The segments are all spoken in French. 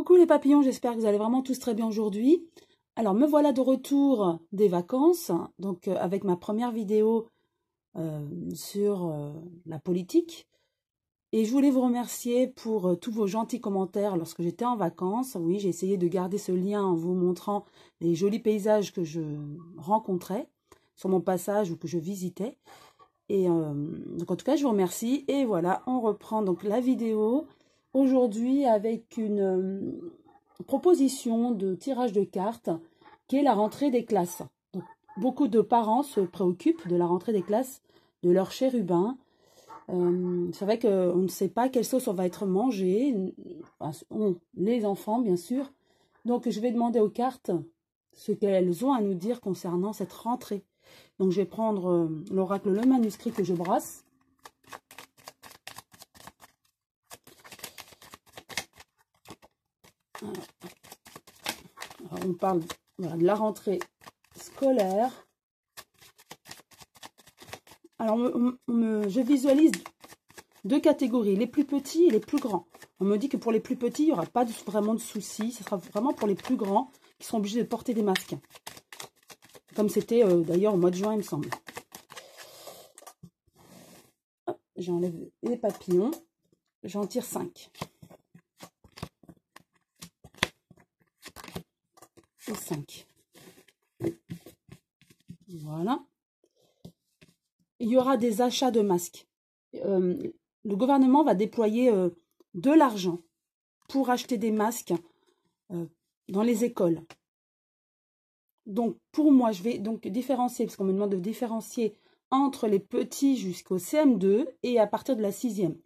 Coucou les papillons, j'espère que vous allez vraiment tous très bien aujourd'hui. Alors me voilà de retour des vacances, donc avec ma première vidéo sur la politique. Et je voulais vous remercier pour tous vos gentils commentaires lorsque j'étais en vacances. Oui, j'ai essayé de garder ce lien en vous montrant les jolis paysages que je rencontrais sur mon passage ou que je visitais. Et donc en tout cas, je vous remercie. Et voilà, on reprend donc la vidéo aujourd'hui avec une proposition de tirage de cartes qui est la rentrée des classes. Donc, beaucoup de parents se préoccupent de la rentrée des classes de leur chérubin. C'est vrai qu'on ne sait pas quelle sauce on va être mangé, les enfants bien sûr. Donc je vais demander aux cartes ce qu'elles ont à nous dire concernant cette rentrée. Donc je vais prendre l'oracle, le manuscrit que je brasse. Alors, on parle voilà, de la rentrée scolaire. Alors je visualise deux catégories, les plus petits et les plus grands. On me dit que pour les plus petits, il n'y aura pas vraiment de soucis. Ce sera vraiment pour les plus grands qui seront obligés de porter des masques. Comme c'était d'ailleurs au mois de juin, il me semble. J'enlève les papillons. J'en tire 5. Et 5. Voilà. Il y aura des achats de masques. Le gouvernement va déployer de l'argent pour acheter des masques dans les écoles. Donc, pour moi, je vais donc différencier, parce qu'on me demande de différencier entre les petits jusqu'au CM2 et à partir de la 6e.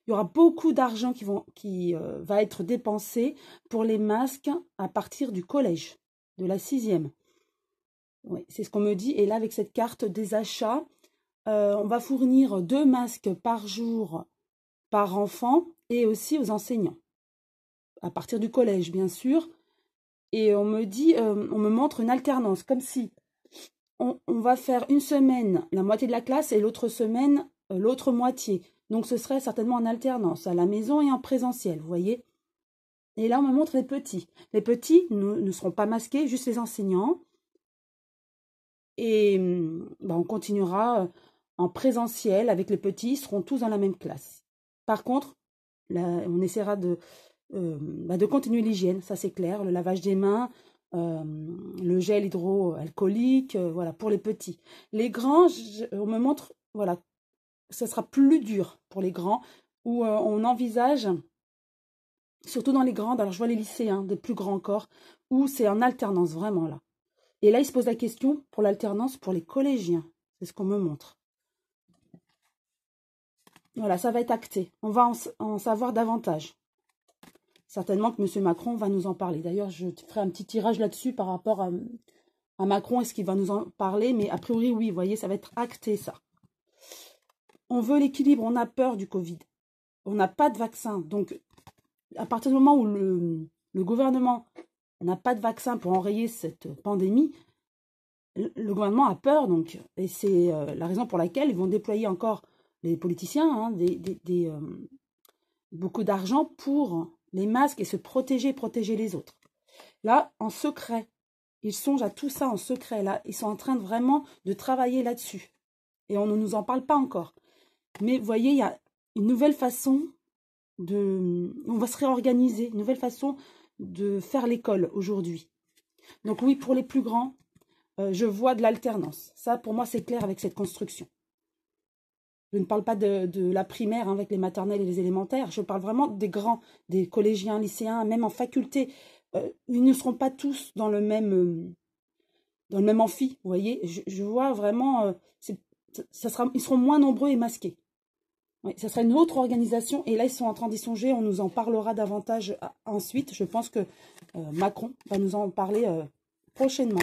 Il y aura beaucoup d'argent qui va être dépensé pour les masques à partir du collège, de la 6e. Oui, c'est ce qu'on me dit. Et là, avec cette carte des achats, on va fournir 2 masques par jour par enfant et aussi aux enseignants. À partir du collège, bien sûr. Et on me dit, on me montre une alternance, comme si on va faire une semaine la moitié de la classe et l'autre semaine l'autre moitié. Donc ce serait certainement en alternance, à la maison et en présentiel, vous voyez. Et là, on me montre les petits. Les petits ne seront pas masqués, juste les enseignants. Et on continuera en présentiel avec les petits, ils seront tous dans la même classe. Par contre, là, on essaiera de continuer l'hygiène, ça c'est clair, le lavage des mains, le gel hydroalcoolique, voilà, pour les petits. Les grands, on me montre, voilà, ce sera plus dur pour les grands, où on envisage, surtout dans les grands, alors je vois les lycéens, des plus grands encore, où c'est en alternance, vraiment là. Et là, il se pose la question pour l'alternance pour les collégiens, c'est ce qu'on me montre. Voilà, ça va être acté, on va en savoir davantage. Certainement que M. Macron va nous en parler. D'ailleurs, je ferai un petit tirage là-dessus par rapport à Macron. Est-ce qu'il va nous en parler? Mais a priori, oui, vous voyez, ça va être acté, ça. On veut l'équilibre, on a peur du Covid. On n'a pas de vaccin. Donc, à partir du moment où le gouvernement n'a pas de vaccin pour enrayer cette pandémie, le gouvernement a peur. Donc, et c'est la raison pour laquelle ils vont déployer encore les politiciens beaucoup d'argent pour les masques et se protéger les autres. Là, en secret, ils songent à tout ça en secret. Là, ils sont en train vraiment de travailler là-dessus. Et on ne nous en parle pas encore. Mais vous voyez, il y a une nouvelle façon on va se réorganiser, une nouvelle façon de faire l'école aujourd'hui. Donc oui, pour les plus grands, je vois de l'alternance. Ça, pour moi, c'est clair avec cette construction. Je ne parle pas de la primaire avec les maternelles et les élémentaires. Je parle vraiment des grands, des collégiens, lycéens, même en faculté. Ils ne seront pas tous dans le même amphi, vous voyez. Je vois vraiment, ils seront moins nombreux et masqués. Oui, ça sera une autre organisation. Et là, ils sont en train d'y songer. On nous en parlera davantage ensuite. Je pense que Macron va nous en parler prochainement.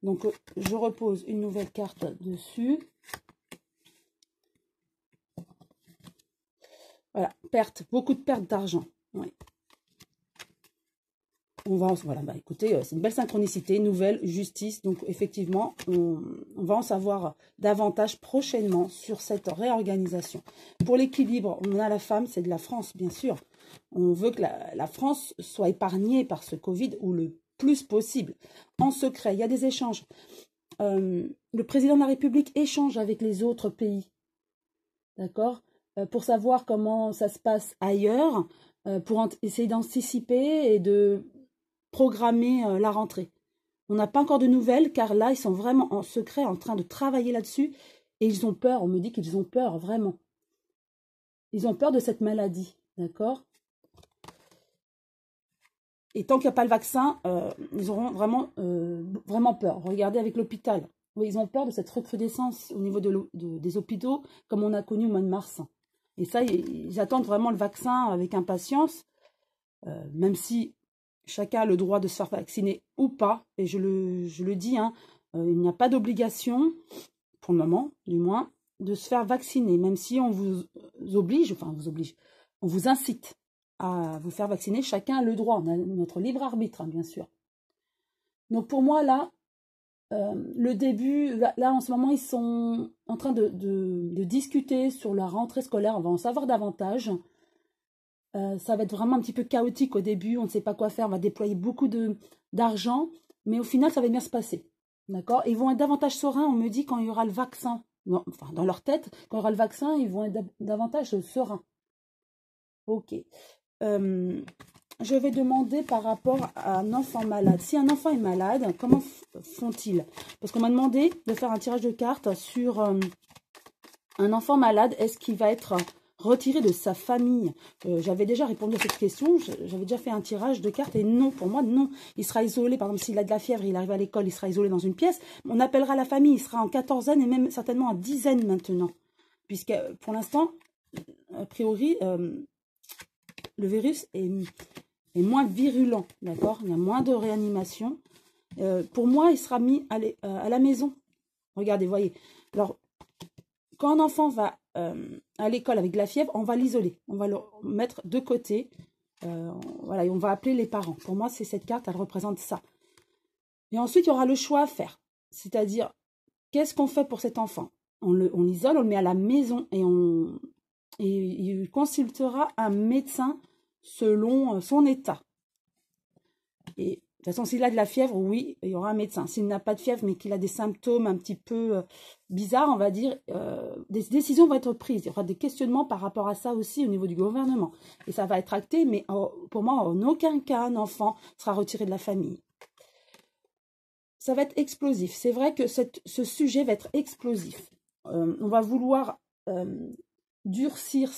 Donc, je repose une nouvelle carte dessus. Voilà, perte, beaucoup de pertes d'argent. Oui. Voilà, écoutez, c'est une belle synchronicité, nouvelle, justice. Donc, effectivement, on va en savoir davantage prochainement sur cette réorganisation. Pour l'équilibre, on a la femme, c'est de la France, bien sûr. On veut que la France soit épargnée par ce Covid ou le plus possible, en secret. Il y a des échanges. Le président de la République échange avec les autres pays, d'accord, pour savoir comment ça se passe ailleurs, pour essayer d'anticiper et de programmer la rentrée. On n'a pas encore de nouvelles, car là, ils sont vraiment en secret en train de travailler là-dessus, et ils ont peur, on me dit qu'ils ont peur, vraiment. Ils ont peur de cette maladie, d'accord? Et tant qu'il n'y a pas le vaccin, ils auront vraiment peur. Regardez avec l'hôpital. Oui, ils ont peur de cette recrudescence au niveau des hôpitaux, comme on a connu au mois de mars. Et ça, ils attendent vraiment le vaccin avec impatience, même si chacun a le droit de se faire vacciner ou pas. Et je le dis, hein, il n'y a pas d'obligation, pour le moment du moins, de se faire vacciner, même si on vous oblige, on vous incite à vous faire vacciner. Chacun a le droit, on a notre libre arbitre, hein, bien sûr. Donc pour moi, là, le début, là en ce moment, ils sont en train de discuter sur la rentrée scolaire, on va en savoir davantage. Ça va être vraiment un petit peu chaotique au début, on ne sait pas quoi faire, on va déployer beaucoup d'argent, mais au final, ça va bien se passer. D'accord? Ils vont être davantage sereins, on me dit, quand il y aura le vaccin. Enfin, dans leur tête, quand il y aura le vaccin, ils vont être davantage sereins. Ok. Je vais demander par rapport à un enfant malade. Si un enfant est malade, comment font-ils? Parce qu'on m'a demandé de faire un tirage de cartes sur un enfant malade. Est-ce qu'il va être retiré de sa famille? J'avais déjà répondu à cette question. J'avais déjà fait un tirage de cartes et non, pour moi, non. Il sera isolé. Par exemple, s'il a de la fièvre, il arrive à l'école, il sera isolé dans une pièce. On appellera la famille. Il sera en quatorzaine et même certainement en dizaine maintenant. Puisque pour l'instant, a priori, le virus est moins virulent, d'accord? Il y a moins de réanimation. Pour moi, il sera mis à la maison. Regardez, voyez. Alors, quand un enfant va à l'école avec de la fièvre, on va l'isoler. On va le mettre de côté. Voilà, et on va appeler les parents. Pour moi, c'est cette carte, elle représente ça. Et ensuite, il y aura le choix à faire. C'est-à-dire, qu'est-ce qu'on fait pour cet enfant? On l'isole, on le met à la maison et il consultera un médecin selon son état. Et de toute façon, s'il a de la fièvre, oui, il y aura un médecin. S'il n'a pas de fièvre, mais qu'il a des symptômes un petit peu bizarres, on va dire, des décisions vont être prises. Il y aura des questionnements par rapport à ça aussi au niveau du gouvernement. Et ça va être acté, mais pour moi, en aucun cas, un enfant sera retiré de la famille. Ça va être explosif. C'est vrai que ce sujet va être explosif. On va vouloir durcir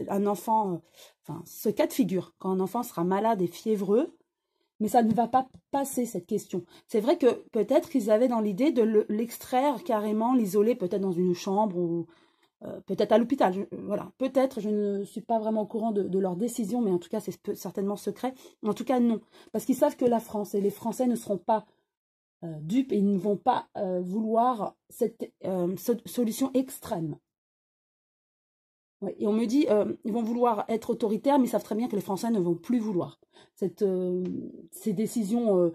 un enfant, enfin, ce cas de figure, quand un enfant sera malade et fiévreux, mais ça ne va pas passer, cette question. C'est vrai que peut-être qu'ils avaient dans l'idée de l'extraire carrément, l'isoler peut-être dans une chambre ou peut-être à l'hôpital. Voilà, peut-être, je ne suis pas vraiment au courant de leur décision, mais en tout cas, c'est certainement secret. En tout cas, non, parce qu'ils savent que la France et les Français ne seront pas dupes et ils ne vont pas vouloir cette solution extrême. Ouais, et on me dit, ils vont vouloir être autoritaires, mais ils savent très bien que les Français ne vont plus vouloir. Ces décisions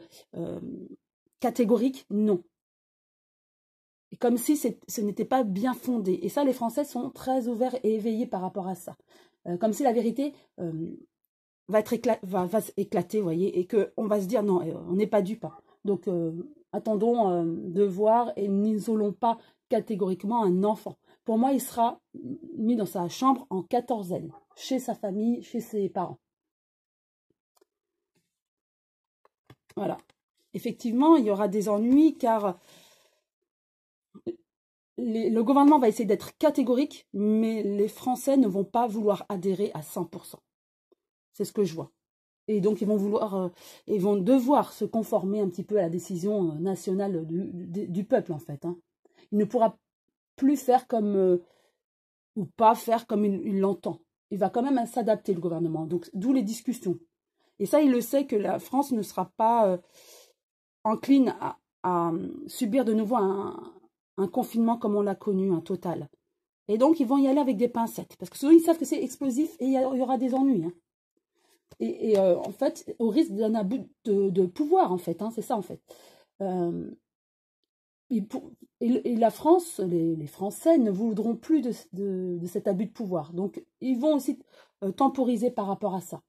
catégoriques, non. Et comme si ce n'était pas bien fondé. Et ça, les Français sont très ouverts et éveillés par rapport à ça. Comme si la vérité va éclater, vous voyez, et qu'on va se dire, non, on n'est pas dupe. Donc, attendons de voir et n'isolons pas catégoriquement un enfant. Pour moi, il sera mis dans sa chambre en quatorzaine, chez sa famille, chez ses parents. Voilà. Effectivement, il y aura des ennuis car le gouvernement va essayer d'être catégorique, mais les Français ne vont pas vouloir adhérer à 100%. C'est ce que je vois. Et donc, ils vont devoir se conformer un petit peu à la décision nationale du peuple, en fait. Hein. Il ne pourra plus faire comme... ou pas faire comme il l'entend. Il va quand même s'adapter, le gouvernement. Donc, d'où les discussions. Et ça, il le sait que la France ne sera pas encline à subir de nouveau un confinement comme on l'a connu, un total. Et donc, ils vont y aller avec des pincettes. Parce que souvent, ils savent que c'est explosif et il y aura des ennuis. Hein. Et en fait, au risque d'un abus de pouvoir, en fait. Hein, c'est ça, en fait. Et la France, les Français ne voudront plus de cet abus de pouvoir. Donc, ils vont aussi temporiser par rapport à ça.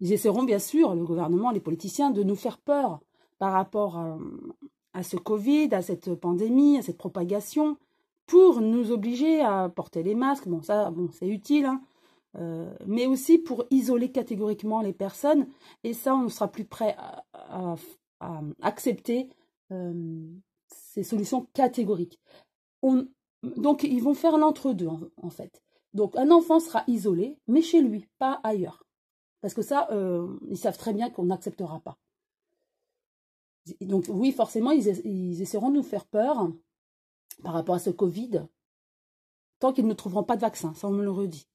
Ils essaieront bien sûr, le gouvernement, les politiciens, de nous faire peur par rapport à ce Covid, à cette pandémie, à cette propagation, pour nous obliger à porter les masques. Bon, ça, bon, c'est utile, hein, mais aussi pour isoler catégoriquement les personnes. Et ça, on ne sera plus prêt à accepter ces solutions catégoriques. Donc, ils vont faire l'entre-deux, en fait. Donc, un enfant sera isolé, mais chez lui, pas ailleurs. Parce que ça, ils savent très bien qu'on n'acceptera pas. Donc, oui, forcément, ils essaieront de nous faire peur par rapport à ce Covid, tant qu'ils ne trouveront pas de vaccin, ça on me le redit.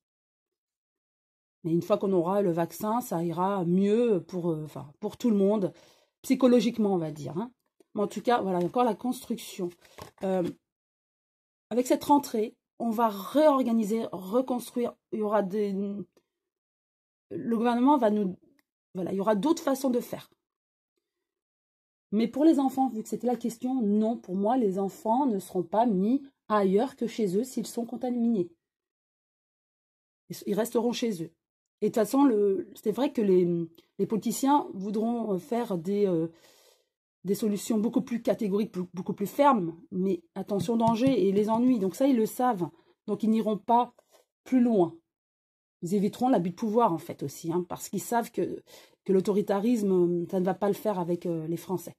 Mais une fois qu'on aura le vaccin, ça ira mieux pour tout le monde, psychologiquement, on va dire. Hein. Mais en tout cas, voilà, encore la construction. Avec cette rentrée, on va réorganiser, reconstruire. Il y aura le gouvernement va nous... Voilà, il y aura d'autres façons de faire. Mais pour les enfants, vu que c'était la question, non, pour moi, les enfants ne seront pas mis ailleurs que chez eux s'ils sont contaminés. Ils resteront chez eux. Et de toute façon, c'est vrai que les politiciens voudront faire des solutions beaucoup plus catégoriques, beaucoup plus fermes, mais attention danger et les ennuis. Donc ça, ils le savent. Donc ils n'iront pas plus loin. Ils éviteront l'abus de pouvoir, en fait, aussi, hein, parce qu'ils savent que l'autoritarisme, ça ne va pas le faire avec les Français.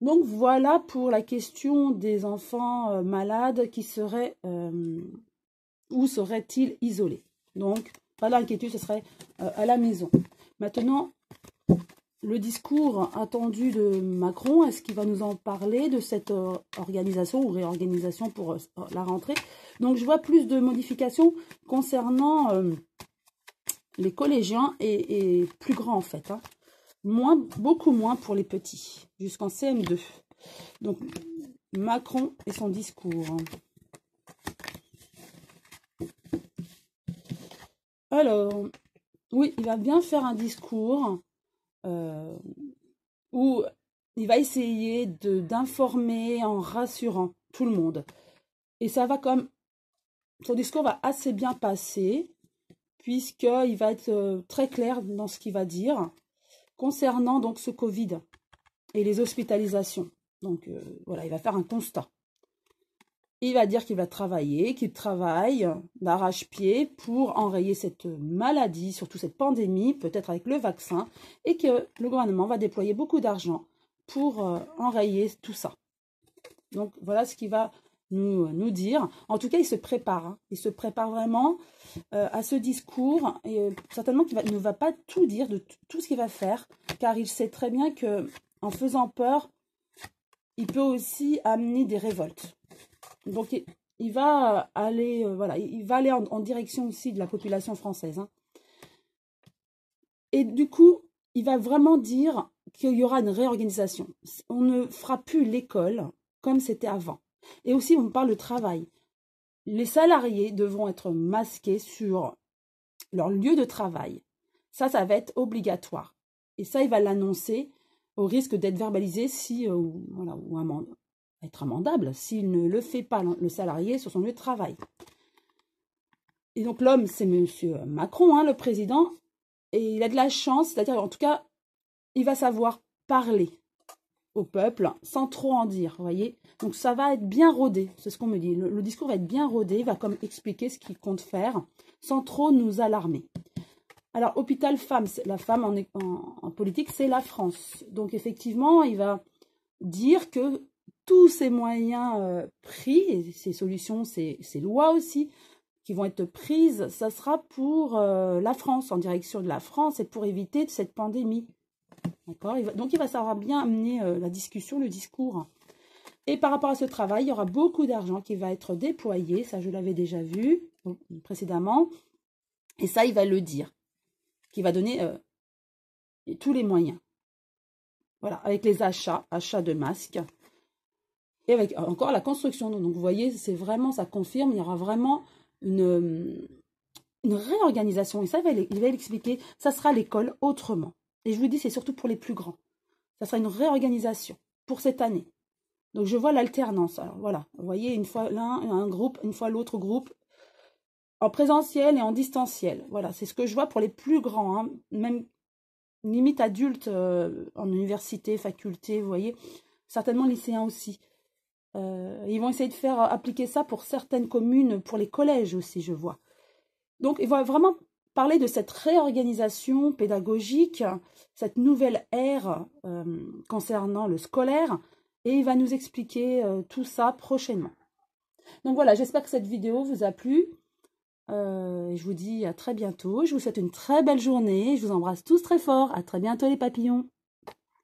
Donc voilà pour la question des enfants malades qui seraient, où seraient-ils isolés. Donc, pas d'inquiétude, ce serait à la maison. Maintenant, le discours attendu de Macron, est-ce qu'il va nous en parler de cette organisation ou réorganisation pour la rentrée? Donc, je vois plus de modifications concernant les collégiens et plus grands, en fait. Hein. Beaucoup moins pour les petits, jusqu'en CM2. Donc, Macron et son discours. Alors, oui, il va bien faire un discours où il va essayer d'informer en rassurant tout le monde. Et ça va comme... Son discours va assez bien passer, puisqu'il va être très clair dans ce qu'il va dire concernant donc ce Covid et les hospitalisations. Donc voilà, il va faire un constat. Il va dire qu'il va travailler, qu'il travaille d'arrache-pied pour enrayer cette maladie, surtout cette pandémie, peut-être avec le vaccin, et que le gouvernement va déployer beaucoup d'argent pour enrayer tout ça. Donc voilà ce qu'il va nous dire. En tout cas, il se prépare. Hein. Il se prépare vraiment à ce discours. Et certainement qu'il ne va pas tout dire de tout ce qu'il va faire, car il sait très bien qu'en faisant peur, il peut aussi amener des révoltes. Donc, il va aller, voilà, il va aller en direction aussi de la population française. Hein. Et du coup, il va vraiment dire qu'il y aura une réorganisation. On ne fera plus l'école comme c'était avant. Et aussi, on parle de travail. Les salariés devront être masqués sur leur lieu de travail. Ça va être obligatoire. Et ça, il va l'annoncer au risque d'être verbalisé voilà, ou être amendable s'il ne le fait pas, le salarié, sur son lieu de travail. Et donc, l'homme, c'est M. Macron, hein, le président, et il a de la chance, c'est-à-dire, en tout cas, il va savoir parler au peuple sans trop en dire, vous voyez. Donc, ça va être bien rodé, c'est ce qu'on me dit. Le discours va être bien rodé, il va comme expliquer ce qu'il compte faire sans trop nous alarmer. Alors, hôpital femme, la femme en politique, c'est la France. Donc, effectivement, il va dire que tous ces moyens pris, et ces solutions, ces lois aussi, qui vont être prises, ça sera pour la France, en direction de la France, et pour éviter cette pandémie. D'accord ? Donc, il va savoir bien amener la discussion, le discours. Et par rapport à ce travail, il y aura beaucoup d'argent qui va être déployé. Ça, je l'avais déjà vu précédemment. Et ça, il va le dire. Qui va donner tous les moyens. Voilà, avec les achats de masques. Et avec encore la construction. Donc, vous voyez, c'est vraiment, ça confirme, il y aura vraiment une réorganisation. Et ça, il va l'expliquer. Ça sera l'école autrement. Et je vous dis, c'est surtout pour les plus grands. Ça sera une réorganisation pour cette année. Donc, je vois l'alternance. Alors, voilà. Vous voyez, une fois l'un, un groupe, une fois l'autre groupe. en présentiel et en distanciel. Voilà, c'est ce que je vois pour les plus grands, hein, même limite adultes en université, faculté, vous voyez, certainement lycéens aussi. Ils vont essayer de faire appliquer ça pour certaines communes, pour les collèges aussi, je vois. Donc, ils vont vraiment parler de cette réorganisation pédagogique, cette nouvelle ère concernant le scolaire, et il va nous expliquer tout ça prochainement. Donc voilà, j'espère que cette vidéo vous a plu. Je vous dis à très bientôt. Je vous souhaite une très belle journée. Je vous embrasse tous très fort. À très bientôt les papillons.